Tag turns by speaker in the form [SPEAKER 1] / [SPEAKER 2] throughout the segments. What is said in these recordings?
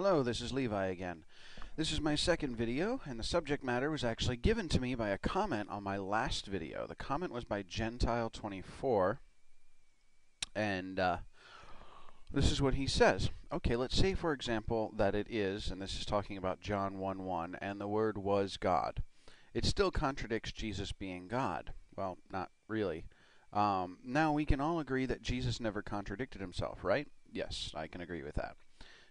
[SPEAKER 1] Hello, this is Levi again. This is my second video, and the subject matter was actually given to me by a comment on my last video. The comment was by Gentile24, and this is what he says. Okay, let's say, for example, that it is, and this is talking about John 1:1, and the Word was God. It still contradicts Jesus being God. Well, not really. Now, we can all agree that Jesus never contradicted himself, right? Yes, I can agree with that.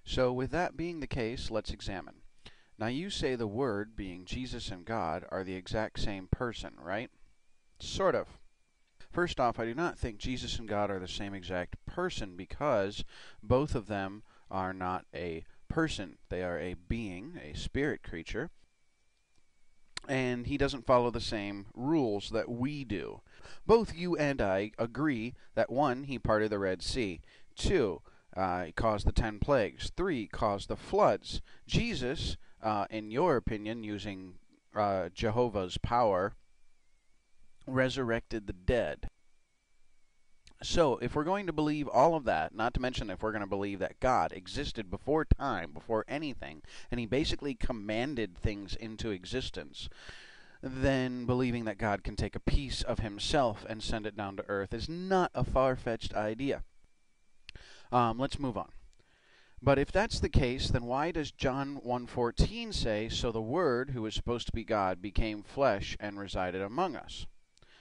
[SPEAKER 1] So with that being the case, let's examine. Now you say the Word, being Jesus and God, are the exact same person, right? Sort of. First off, I do not think Jesus and God are the same exact person because both of them are not a person. They are a being, a spirit creature, and he doesn't follow the same rules that we do. Both you and I agree that 1, he parted the Red Sea. 2, he caused the 10 plagues. 3, caused the floods. Jesus, in your opinion, using Jehovah's power, resurrected the dead. So, if we're going to believe all of that, not to mention if we're going to believe that God existed before time, before anything, and he basically commanded things into existence, then believing that God can take a piece of himself and send it down to earth is not a far-fetched idea. Let's move on. But if that's the case, then why does John 1:14 say, "So the Word, who was supposed to be God, became flesh and resided among us"?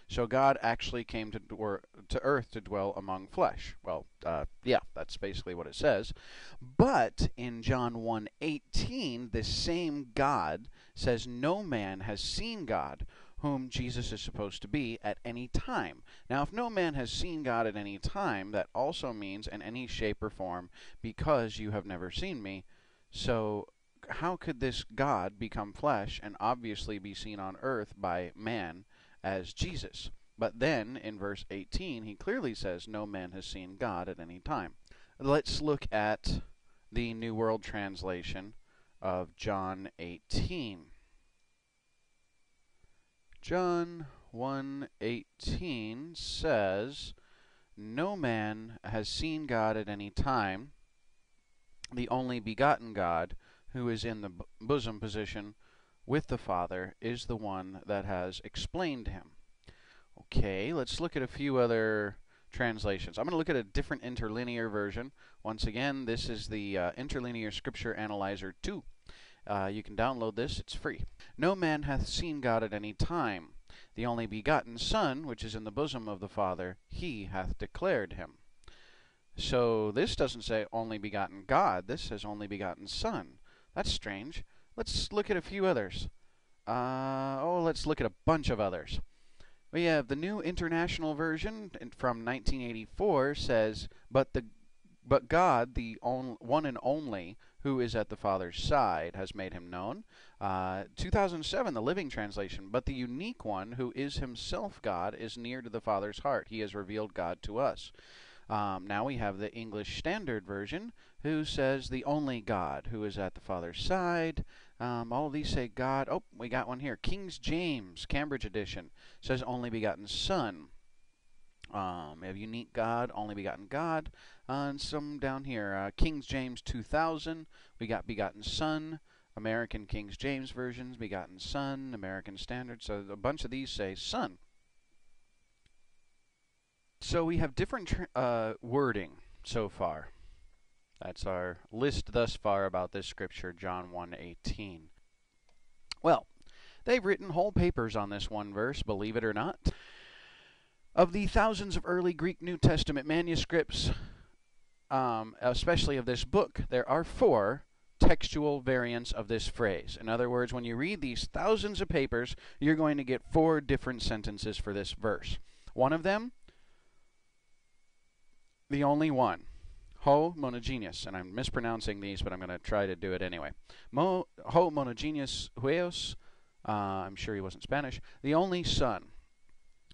[SPEAKER 1] So God actually came to earth to dwell among flesh. Well, yeah, that's basically what it says. But in John 1:18, this same God says no man has seen God, whom Jesus is supposed to be, at any time. Now, if no man has seen God at any time, that also means in any shape or form, because you have never seen me. So how could this God become flesh and obviously be seen on earth by man as Jesus? But then, in verse 18, he clearly says, no man has seen God at any time. Let's look at the New World Translation of John 18. John 1:18 says, no man has seen God at any time. The only begotten God, who is in the bosom position with the Father, is the one that has explained him. Okay, let's look at a few other translations. I'm going to look at a different interlinear version. Once again, this is the Interlinear Scripture Analyzer 2. You can download this. It's free. No man hath seen God at any time. The only begotten Son, which is in the bosom of the Father, he hath declared him. So this doesn't say only begotten God. This says only begotten Son. That's strange. Let's look at a few others. Let's look at a bunch of others. We have the New International Version from 1984 says, But God, the one and only, who is at the Father's side, has made him known. 2007, the Living Translation, but the unique one, who is himself God, is near to the Father's heart. He has revealed God to us. Now we have the English Standard Version, who says the only God, who is at the Father's side. All of these say God. Oh, we got one here. King James, Cambridge Edition, says only begotten Son. We have unique God, only begotten God, and some down here. King James 2000, we got begotten Son. American King James versions, begotten Son. American Standard, so a bunch of these say Son. So we have different wording so far. That's our list thus far about this scripture, John 1:18. Well, they've written whole papers on this one verse, believe it or not. Of the thousands of early Greek New Testament manuscripts, especially of this book, there are 4 textual variants of this phrase. In other words, when you read these thousands of papers, you're going to get 4 different sentences for this verse. One of them, the only one, ho monogenes, and I'm mispronouncing these, but I'm going to try to do it anyway. Ho monogenes huios, I'm sure he wasn't Spanish, the only Son.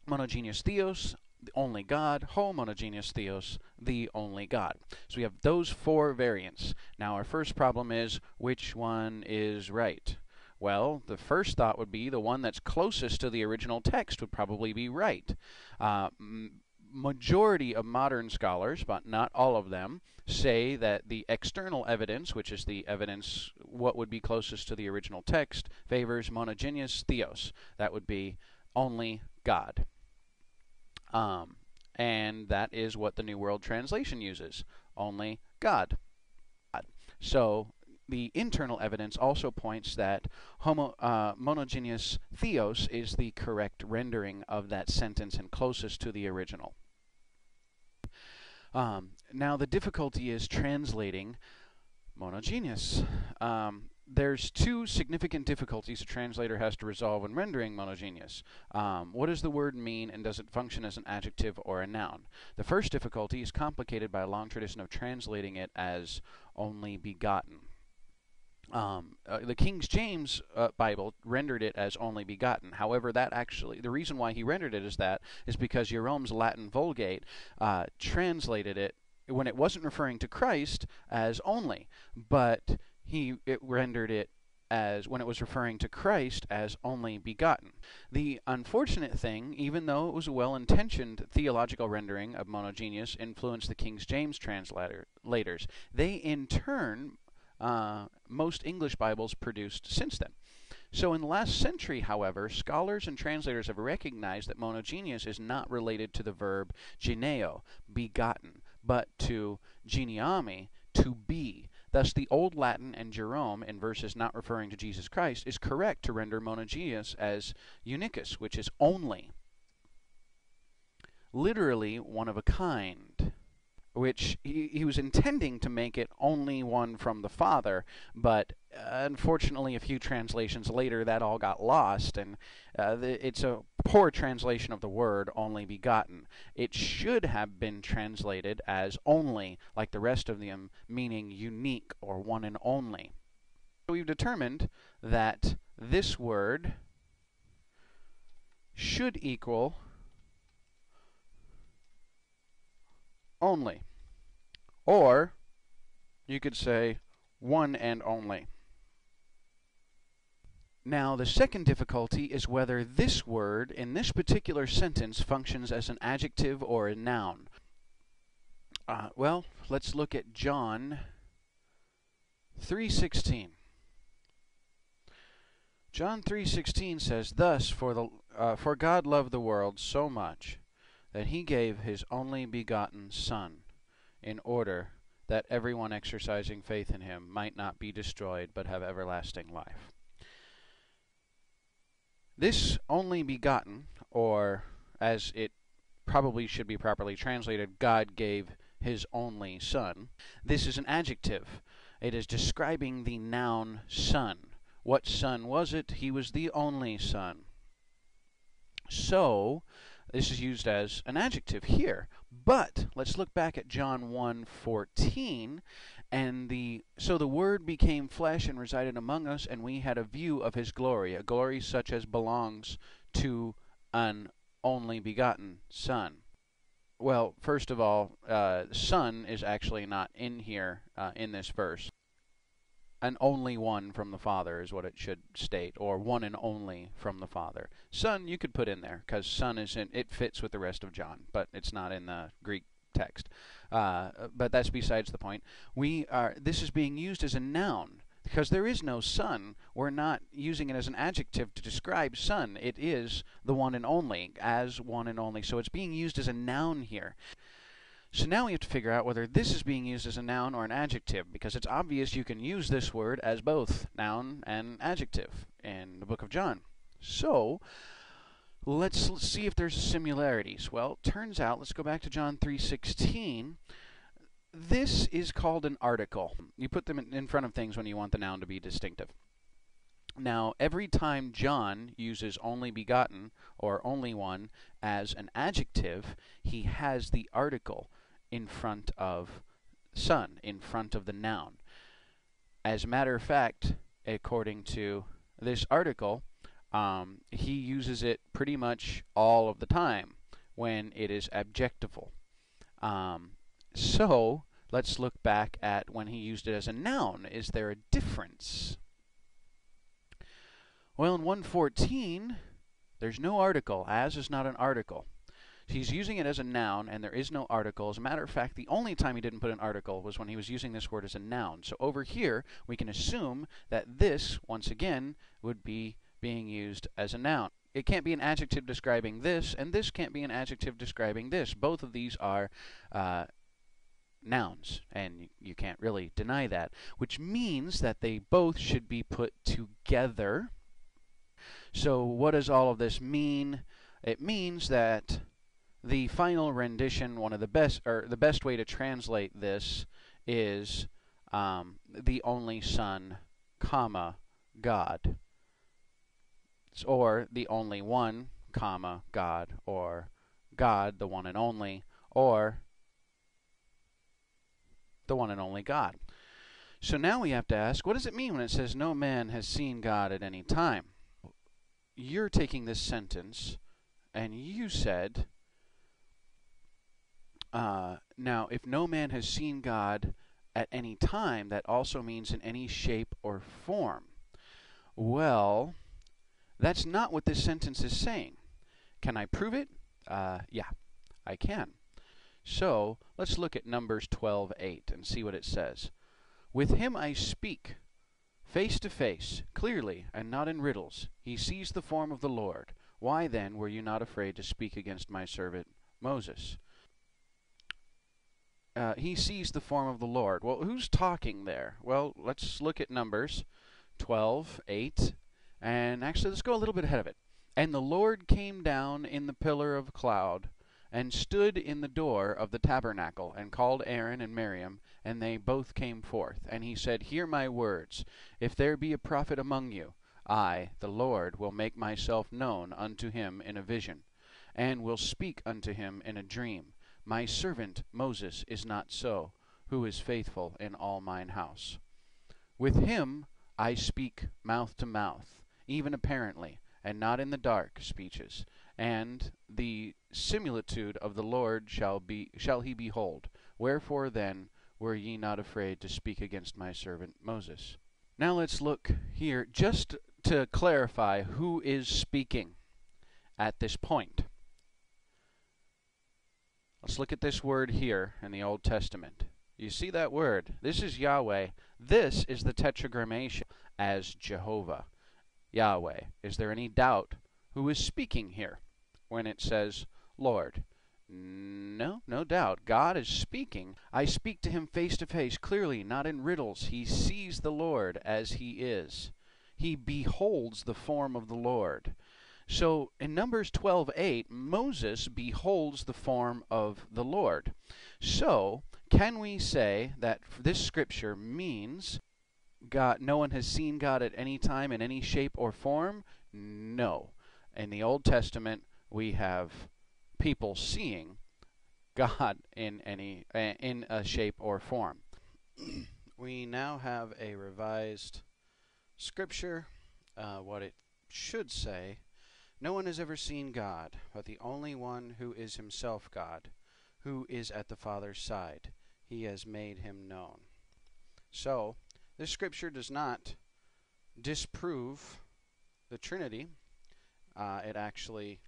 [SPEAKER 1] Monogenes theos, the only God. Ho monogenes theos, the only God. So we have those 4 variants. Now our first problem is, which one is right? Well, the first thought would be the one that's closest to the original text would probably be right. Majority of modern scholars, but not all of them, say that the external evidence, which is the evidence what would be closest to the original text, favors monogeneous theos. That would be only God. And that is what the New World Translation uses, only God. So the internal evidence also points that monogeneous theos is the correct rendering of that sentence and closest to the original. Now the difficulty is translating monogeneous. There's two significant difficulties a translator has to resolve when rendering monogeneous. What does the word mean, and does it function as an adjective or a noun? The first difficulty is complicated by a long tradition of translating it as only begotten. The King James Bible rendered it as only begotten. However, the reason why he rendered it as that is because Jerome's Latin Vulgate translated it, when it wasn't referring to Christ, as only, but it rendered it as, when it was referring to Christ, as only begotten. The unfortunate thing, even though it was a well-intentioned theological rendering of monogeneous, influenced the King James translators. They, in turn, most English Bibles produced since then. So in the last century, however, scholars and translators have recognized that monogeneous is not related to the verb geneo, begotten, but to geniami, to be. Thus, the Old Latin and Jerome, in verses not referring to Jesus Christ, is correct to render monogeneous as unicus, which is only. Literally, one of a kind. Which he was intending to make it only one from the Father, but unfortunately a few translations later that all got lost, and it's a poor translation of the word only begotten. It should have been translated as only, like the rest of them, meaning unique or one and only. So we've determined that this word should equal only. Or you could say one and only. Now, the second difficulty is whether this word in this particular sentence functions as an adjective or a noun. Well, let's look at John 3:16. John 3:16 says, "Thus for God loved the world so much that he gave his only begotten Son, in order that everyone exercising faith in him might not be destroyed but have everlasting life." This only begotten, or as it probably should be properly translated, God gave his only Son, this is an adjective. It is describing the noun Son. What Son was it? He was the only Son. So this is used as an adjective here. But let's look back at John 1:14, and so the Word became flesh and resided among us, and we had a view of his glory, a glory such as belongs to an only begotten Son. Well, first of all, Son is actually not in here in this verse. An only one from the Father is what it should state, or one and only from the Father. Son you could put in there, because Son it fits with the rest of John, but it's not in the Greek text. But that's besides the point. This is being used as a noun, because there is no Son. We're not using it as an adjective to describe Son. It is the one and only, as one and only. So it's being used as a noun here. So now we have to figure out whether this is being used as a noun or an adjective, because it's obvious you can use this word as both noun and adjective in the book of John. So let's see if there's similarities. Well, it turns out, let's go back to John 3:16. This is called an article. You put them in front of things when you want the noun to be distinctive. Now, every time John uses only begotten or only one as an adjective, he has the article in front of Son, in front of the noun. As a matter of fact, according to this article, he uses it pretty much all of the time when it is adjectival. So let's look back at when he used it as a noun. Is there a difference? Well, in 1:14, there's no article. As is not an article. He's using it as a noun, and there is no article. As a matter of fact, the only time he didn't put an article was when he was using this word as a noun. So over here, we can assume that this, once again, would be being used as a noun. It can't be an adjective describing this, and this can't be an adjective describing this. Both of these are nouns, and you can't really deny that, which means that they both should be put together. So what does all of this mean? It means that the final rendition, one of the best, or the best way to translate this is the only Son, comma, God, or the only one, comma, God, or God, the one and only, or the one and only God. So now we have to ask, what does it mean when it says no man has seen God at any time? You're taking this sentence and you said, now if no man has seen God at any time, that also means in any shape or form. Well, that's not what this sentence is saying. Can I prove it? Yeah, I can. So let's look at Numbers 12:8 and see what it says. With him I speak, face to face, clearly, and not in riddles. He sees the form of the Lord. Why then were you not afraid to speak against my servant Moses? He sees the form of the Lord. Well, who's talking there? Well, let's look at Numbers 12:8, and actually let's go a little bit ahead of it. And the Lord came down in the pillar of cloud, and stood in the door of the tabernacle, and called Aaron and Miriam, and they both came forth. And he said, Hear my words. If there be a prophet among you, I, the Lord, will make myself known unto him in a vision, and will speak unto him in a dream. My servant Moses is not so, who is faithful in all mine house. With him I speak mouth to mouth, even apparently, and not in the dark speeches. And the similitude of the Lord shall he behold. Wherefore then were ye not afraid to speak against my servant Moses? Now let's look here just to clarify who is speaking at this point. Let's look at this word here in the Old Testament. You see that word? This is Yahweh. This is the tetragrammation as Jehovah. Yahweh. Is there any doubt who is speaking here when it says Lord? No doubt. God is speaking. I speak to him face to face, clearly, not in riddles. He sees the Lord as he is. He beholds the form of the Lord. So in Numbers 12:8, Moses beholds the form of the Lord. So can we say that this scripture means God, no one has seen God at any time in any shape or form? No. In the Old Testament, we have people seeing God in a shape or form. We now have a revised scripture. What it should say: no one has ever seen God, but the only one who is himself God, who is at the Father's side. He has made him known. So this scripture does not disprove the Trinity. It actually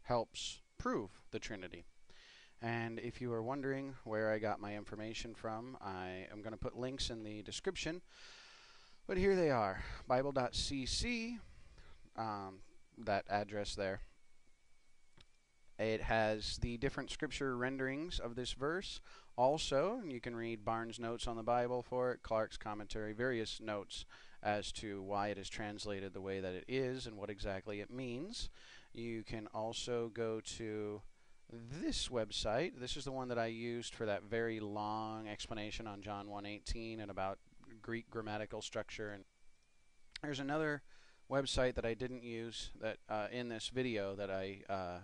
[SPEAKER 1] helps prove the Trinity. And if you are wondering where I got my information from, I am going to put links in the description. But here they are. Bible.cc, that address there. It has the different scripture renderings of this verse. Also, you can read Barnes' notes on the Bible for it, Clark's commentary, various notes as to why it is translated the way that it is and what exactly it means. You can also go to this website. This is the one that I used for that very long explanation on John 1:18 and about Greek grammatical structure. And there's another website that I didn't use that in this video that I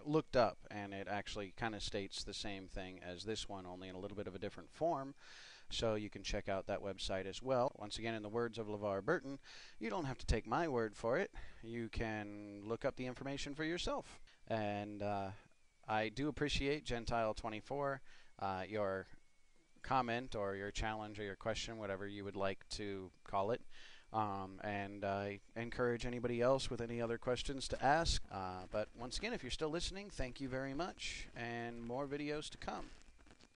[SPEAKER 1] looked up, and it actually kind of states the same thing as this one, only in a little bit of a different form. So you can check out that website as well. Once again, in the words of LeVar Burton, you don't have to take my word for it. You can look up the information for yourself. And I do appreciate Gentile24, your comment or your challenge or your question, whatever you would like to call it. And I encourage anybody else with any other questions to ask. But once again, if you're still listening, thank you very much, and more videos to come.